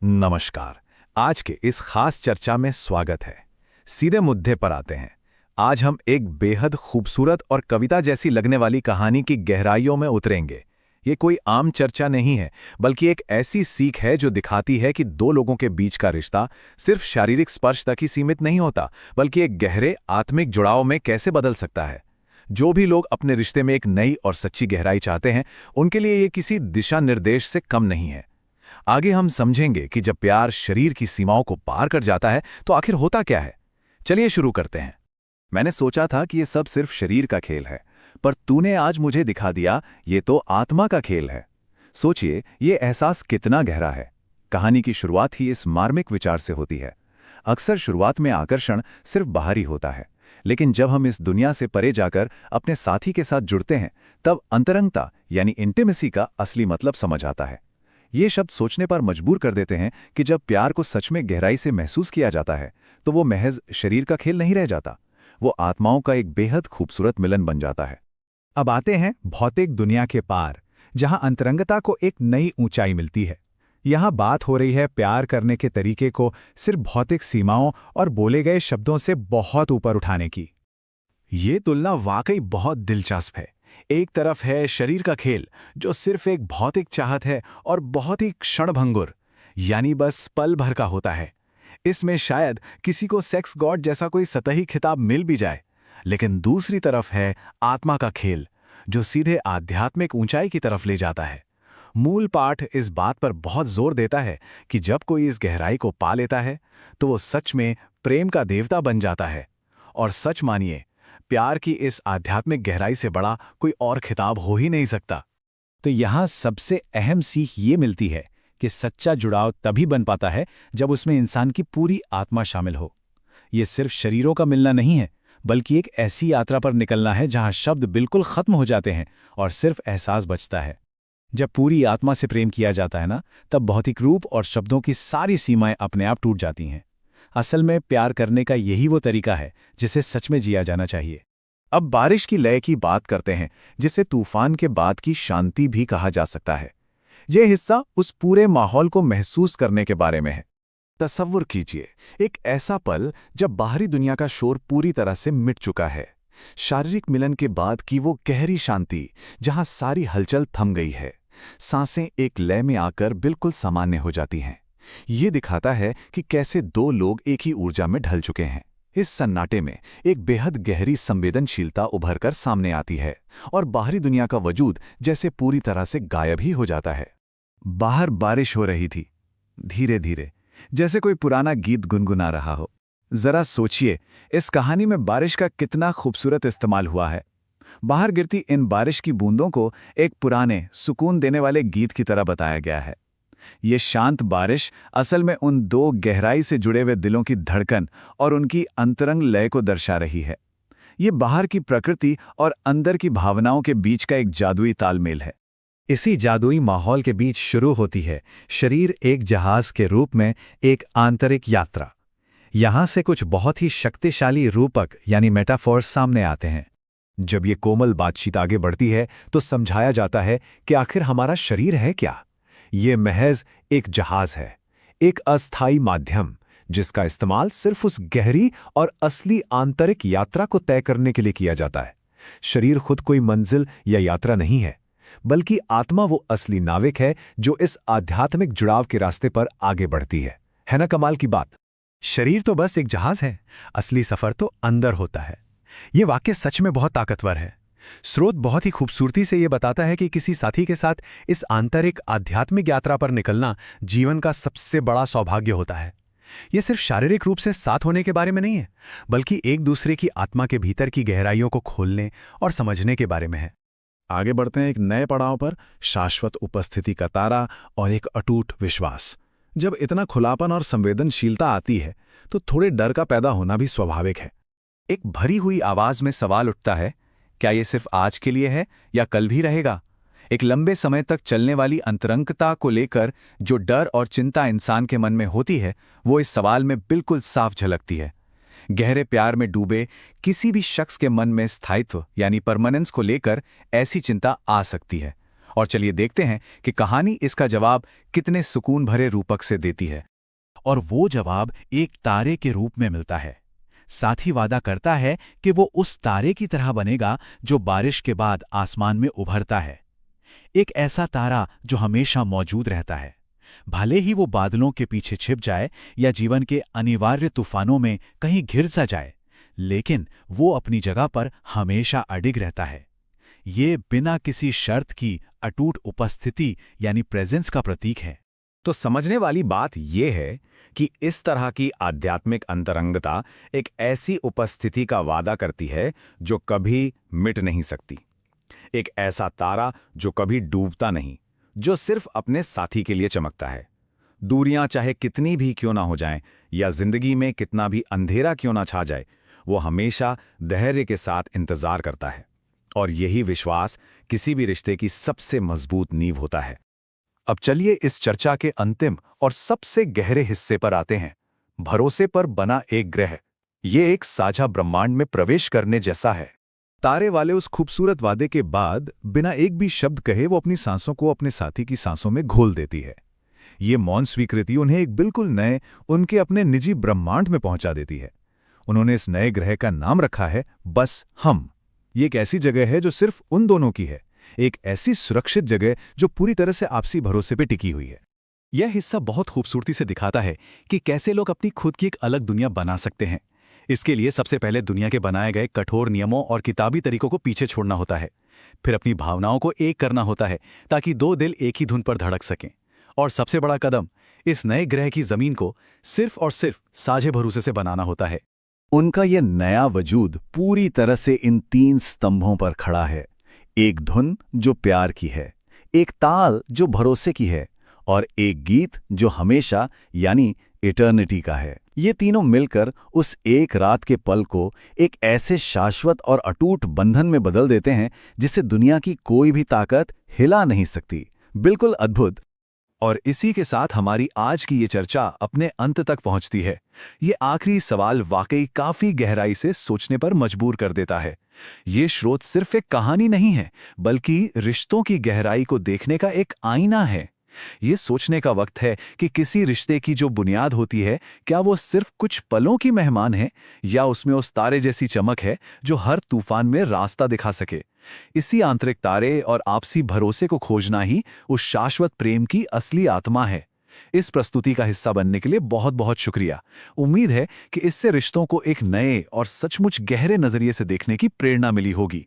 नमस्कार। आज के इस खास चर्चा में स्वागत है। सीधे मुद्दे पर आते हैं। आज हम एक बेहद खूबसूरत और कविता जैसी लगने वाली कहानी की गहराइयों में उतरेंगे। ये कोई आम चर्चा नहीं है, बल्कि एक ऐसी सीख है जो दिखाती है कि दो लोगों के बीच का रिश्ता सिर्फ शारीरिक स्पर्श तक ही सीमित नहीं होता, बल्कि एक गहरे आत्मिक जुड़ाव में कैसे बदल सकता है। जो भी लोग अपने रिश्ते में एक नई और सच्ची गहराई चाहते हैं, उनके लिए ये किसी दिशा निर्देश से कम नहीं है। आगे हम समझेंगे कि जब प्यार शरीर की सीमाओं को पार कर जाता है तो आखिर होता क्या है। चलिए शुरू करते हैं। मैंने सोचा था कि ये सब सिर्फ शरीर का खेल है, पर तूने आज मुझे दिखा दिया ये तो आत्मा का खेल है। सोचिए, ये एहसास कितना गहरा है। कहानी की शुरुआत ही इस मार्मिक विचार से होती है। अक्सर शुरुआत में आकर्षण सिर्फ बाहरी होता है, लेकिन जब हम इस दुनिया से परे जाकर अपने साथी के साथ जुड़ते हैं, तब अंतरंगता यानी इंटीमेसी का असली मतलब समझ आता है। ये शब्द सोचने पर मजबूर कर देते हैं कि जब प्यार को सच में गहराई से महसूस किया जाता है, तो वो महज शरीर का खेल नहीं रह जाता, वो आत्माओं का एक बेहद खूबसूरत मिलन बन जाता है। अब आते हैं भौतिक दुनिया के पार, जहां अंतरंगता को एक नई ऊंचाई मिलती है। यहां बात हो रही है प्यार करने के तरीके को सिर्फ भौतिक सीमाओं और बोले गए शब्दों से बहुत ऊपर उठाने की। ये तुलना वाकई बहुत दिलचस्प है। एक तरफ है शरीर का खेल, जो सिर्फ एक भौतिक चाहत है और बहुत ही क्षणभंगुर, यानी बस पल भर का होता है। इसमें शायद किसी को सेक्स गॉड जैसा कोई सतही खिताब मिल भी जाए। लेकिन दूसरी तरफ है आत्मा का खेल, जो सीधे आध्यात्मिक ऊंचाई की तरफ ले जाता है। मूल पाठ इस बात पर बहुत जोर देता है कि जब कोई इस गहराई को पा लेता है, तो वो सच में प्रेम का देवता बन जाता है। और सच मानिए, प्यार की इस आध्यात्मिक गहराई से बड़ा कोई और खिताब हो ही नहीं सकता। तो यहाँ सबसे अहम सीख ये मिलती है कि सच्चा जुड़ाव तभी बन पाता है जब उसमें इंसान की पूरी आत्मा शामिल हो। ये सिर्फ शरीरों का मिलना नहीं है, बल्कि एक ऐसी यात्रा पर निकलना है जहाँ शब्द बिल्कुल खत्म हो जाते हैं और सिर्फ एहसास बचता है। जब पूरी आत्मा से प्रेम किया जाता है ना, तब भौतिक रूप और शब्दों की सारी सीमाएं अपने आप टूट जाती हैं। असल में प्यार करने का यही वो तरीका है जिसे सच में जिया जाना चाहिए। अब बारिश की लय की बात करते हैं, जिसे तूफान के बाद की शांति भी कहा जा सकता है। यह हिस्सा उस पूरे माहौल को महसूस करने के बारे में है। तसव्वुर कीजिए, एक ऐसा पल जब बाहरी दुनिया का शोर पूरी तरह से मिट चुका है। शारीरिक मिलन के बाद की वो गहरी शांति, जहां सारी हलचल थम गई है, सांसें एक लय में आकर बिल्कुल सामान्य हो जाती हैं। ये दिखाता है कि कैसे दो लोग एक ही ऊर्जा में ढल चुके हैं। इस सन्नाटे में एक बेहद गहरी संवेदनशीलता उभरकर सामने आती है और बाहरी दुनिया का वजूद जैसे पूरी तरह से गायब ही हो जाता है। बाहर बारिश हो रही थी, धीरे धीरे, जैसे कोई पुराना गीत गुनगुना रहा हो। जरा सोचिए, इस कहानी में बारिश का कितना खूबसूरत इस्तेमाल हुआ है। बाहर गिरती इन बारिश की बूंदों को एक पुराने सुकून देने वाले गीत की तरह बताया गया है। ये शांत बारिश असल में उन दो गहराई से जुड़े हुए दिलों की धड़कन और उनकी अंतरंग लय को दर्शा रही है। ये बाहर की प्रकृति और अंदर की भावनाओं के बीच का एक जादुई तालमेल है। इसी जादुई माहौल के बीच शुरू होती है शरीर एक जहाज के रूप में एक आंतरिक यात्रा। यहां से कुछ बहुत ही शक्तिशाली रूपक यानी मेटाफोर्स सामने आते हैं। जब ये कोमल बातचीत आगे बढ़ती है, तो समझाया जाता है कि आखिर हमारा शरीर है क्या। ये महज एक जहाज है, एक अस्थायी माध्यम, जिसका इस्तेमाल सिर्फ उस गहरी और असली आंतरिक यात्रा को तय करने के लिए किया जाता है। शरीर खुद कोई मंजिल या यात्रा नहीं है, बल्कि आत्मा वो असली नाविक है जो इस आध्यात्मिक जुड़ाव के रास्ते पर आगे बढ़ती है ना कमाल की बात। शरीर तो बस एक जहाज है, असली सफर तो अंदर होता है। ये वाक्य सच में बहुत ताकतवर है। स्रोत बहुत ही खूबसूरती से ये बताता है कि किसी साथी के साथ इस आंतरिक आध्यात्मिक यात्रा पर निकलना जीवन का सबसे बड़ा सौभाग्य होता है। ये सिर्फ शारीरिक रूप से साथ होने के बारे में नहीं है, बल्कि एक दूसरे की आत्मा के भीतर की गहराइयों को खोलने और समझने के बारे में है। आगे बढ़ते हैं एक नए पड़ाव पर, शाश्वत उपस्थिति का तारा और एक अटूट विश्वास। जब इतना खुलापन और संवेदनशीलता आती है, तो थोड़े डर का पैदा होना भी स्वाभाविक है। एक भरी हुई आवाज में सवाल उठता है, क्या ये सिर्फ आज के लिए है या कल भी रहेगा? एक लंबे समय तक चलने वाली अंतरंगता को लेकर जो डर और चिंता इंसान के मन में होती है, वो इस सवाल में बिल्कुल साफ झलकती है। गहरे प्यार में डूबे किसी भी शख्स के मन में स्थायित्व यानी परमानेंस को लेकर ऐसी चिंता आ सकती है, और चलिए देखते हैं कि कहानी इसका जवाब कितने सुकून भरे रूपक से देती है। और वो जवाब एक तारे के रूप में मिलता है। साथ ही वादा करता है कि वो उस तारे की तरह बनेगा जो बारिश के बाद आसमान में उभरता है। एक ऐसा तारा जो हमेशा मौजूद रहता है, भले ही वो बादलों के पीछे छिप जाए या जीवन के अनिवार्य तूफानों में कहीं घिर सा जाए, लेकिन वो अपनी जगह पर हमेशा अडिग रहता है। ये बिना किसी शर्त की अटूट उपस्थिति यानी प्रेजेंस का प्रतीक है। तो समझने वाली बात यह है कि इस तरह की आध्यात्मिक अंतरंगता एक ऐसी उपस्थिति का वादा करती है जो कभी मिट नहीं सकती। एक ऐसा तारा जो कभी डूबता नहीं, जो सिर्फ अपने साथी के लिए चमकता है। दूरियां चाहे कितनी भी क्यों ना हो जाएं या जिंदगी में कितना भी अंधेरा क्यों ना छा जाए, वो हमेशा धैर्य के साथ इंतजार करता है। और यही विश्वास किसी भी रिश्ते की सबसे मजबूत नींव होता है। अब चलिए इस चर्चा के अंतिम और सबसे गहरे हिस्से पर आते हैं, भरोसे पर बना एक ग्रह। ये एक साझा ब्रह्मांड में प्रवेश करने जैसा है। तारे वाले उस खूबसूरत वादे के बाद बिना एक भी शब्द कहे वो अपनी सांसों को अपने साथी की सांसों में घोल देती है। ये मौन स्वीकृति उन्हें एक बिल्कुल नए, उनके अपने निजी ब्रह्मांड में पहुंचा देती है। उन्होंने इस नए ग्रह का नाम रखा है बस हम। ये एक ऐसी जगह है जो सिर्फ उन दोनों की है, एक ऐसी सुरक्षित जगह जो पूरी तरह से आपसी भरोसे पे टिकी हुई है। यह हिस्सा बहुत खूबसूरती से दिखाता है कि कैसे लोग अपनी खुद की एक अलग दुनिया बना सकते हैं। इसके लिए सबसे पहले दुनिया के बनाए गए कठोर नियमों और किताबी तरीकों को पीछे छोड़ना होता है। फिर अपनी भावनाओं को एक करना होता है ताकि दो दिल एक ही धुन पर धड़क सकें। और सबसे बड़ा कदम, इस नए ग्रह की जमीन को सिर्फ और सिर्फ साझे भरोसे से बनाना होता है। उनका यह नया वजूद पूरी तरह से इन 3 स्तंभों पर खड़ा है। एक धुन जो प्यार की है, एक ताल जो भरोसे की है, और एक गीत जो हमेशा यानी इटर्निटी का है। ये तीनों मिलकर उस एक रात के पल को एक ऐसे शाश्वत और अटूट बंधन में बदल देते हैं जिसे दुनिया की कोई भी ताकत हिला नहीं सकती। बिल्कुल अद्भुत। और इसी के साथ हमारी आज की ये चर्चा अपने अंत तक पहुंचती है। ये आखिरी सवाल वाकई काफी गहराई से सोचने पर मजबूर कर देता है। ये स्रोत सिर्फ एक कहानी नहीं है, बल्कि रिश्तों की गहराई को देखने का एक आईना है। ये सोचने का वक्त है कि किसी रिश्ते की जो बुनियाद होती है, क्या वो सिर्फ कुछ पलों की मेहमान है, या उसमें उस तारे जैसी चमक है जो हर तूफान में रास्ता दिखा सके। इसी आंतरिक तारे और आपसी भरोसे को खोजना ही उस शाश्वत प्रेम की असली आत्मा है। इस प्रस्तुति का हिस्सा बनने के लिए बहुत बहुत शुक्रिया। उम्मीद है कि इससे रिश्तों को एक नए और सचमुच गहरे नजरिए से देखने की प्रेरणा मिली होगी।